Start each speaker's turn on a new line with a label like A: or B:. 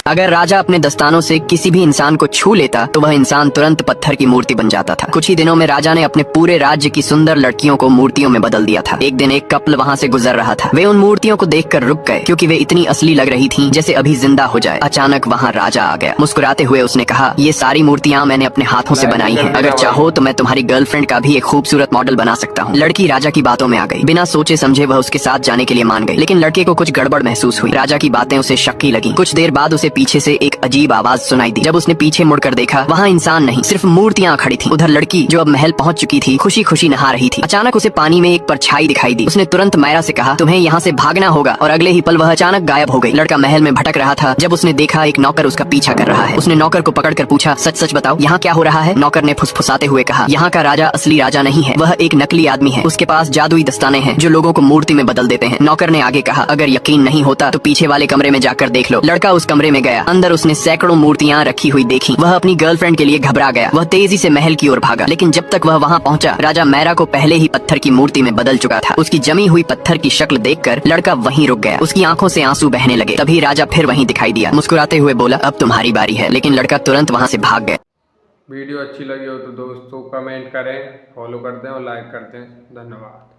A: अगर राजा अपने दस्तानों से किसी भी इंसान को छू लेता तो वह इंसान तुरंत पत्थर की मूर्ति बन जाता था। कुछ ही दिनों में राजा ने अपने पूरे राज्य की सुंदर लड़कियों को मूर्तियों में बदल दिया था। एक दिन एक कपल वहाँ से गुजर रहा था। वे उन मूर्तियों को देखकर रुक गए क्योंकि वे इतनी असली लग रही थीं जैसे अभी जिंदा हो जाए। अचानक वहाँ राजा आ गया। मुस्कुराते हुए उसने कहा, ये सारी मूर्तियाँ मैंने अपने हाथों से बनाई हैं। अगर चाहो तो मैं तुम्हारी गर्लफ्रेंड का भी एक खूबसूरत मॉडल बना सकता हूँ। लड़की राजा की बातों में आ गई। बिना सोचे समझे वह उसके साथ जाने के लिए मान गई। लेकिन लड़के को कुछ गड़बड़ महसूस हुई। राजा की बातें उसे शक्की लगी। कुछ देर बाद उसे पीछे से एक अजीब आवाज सुनाई दी। जब उसने पीछे मुड़कर देखा, वहाँ इंसान नहीं, सिर्फ मूर्तियाँ खड़ी थी। उधर लड़की जो अब महल पहुँच चुकी थी, खुशी खुशी नहा रही थी। अचानक उसे पानी में एक परछाई दिखाई दी। उसने तुरंत मायरा से कहा, तुम्हें यहाँ से भागना होगा, और अगले ही पल वह अचानक गायब हो गई। लड़का महल में भटक रहा था जब उसने देखा एक नौकर उसका पीछा कर रहा है। उसने नौकर को पकड़कर पूछा, सच सच बताओ यहाँ क्या हो रहा है? नौकर ने फुसफुसाते हुए कहा, यहाँ का राजा असली राजा नहीं है, वह एक नकली आदमी है। उसके पास जादुई दस्ताने हैं जो लोगों को मूर्ति में बदल देते हैं। नौकर ने आगे कहा, अगर यकीन नहीं होता तो पीछे वाले कमरे में जाकर देख लो। लड़का उस कमरे में गया। अंदर उसने सैकड़ों मूर्तियाँ रखी हुई देखी। वह अपनी गर्लफ्रेंड के लिए घबरा गया। वह तेजी से महल की ओर भागा, लेकिन जब तक वह वहाँ पहुँचा, राजा मायरा को पहले ही पत्थर की मूर्ति में बदल चुका था। उसकी जमी हुई पत्थर की शक्ल देखकर लड़का वहीं रुक गया। उसकी आंखों से आंसू बहने लगे। तभी राजा फिर वहीं दिखाई दिया। मुस्कुराते हुए बोला, अब तुम्हारी बारी है। लेकिन लड़का तुरंत वहाँ से भाग गया।
B: वीडियो अच्छी लगी हो तो दोस्तों कमेंट करें, फॉलो कर दें और लाइक कर दें। धन्यवाद।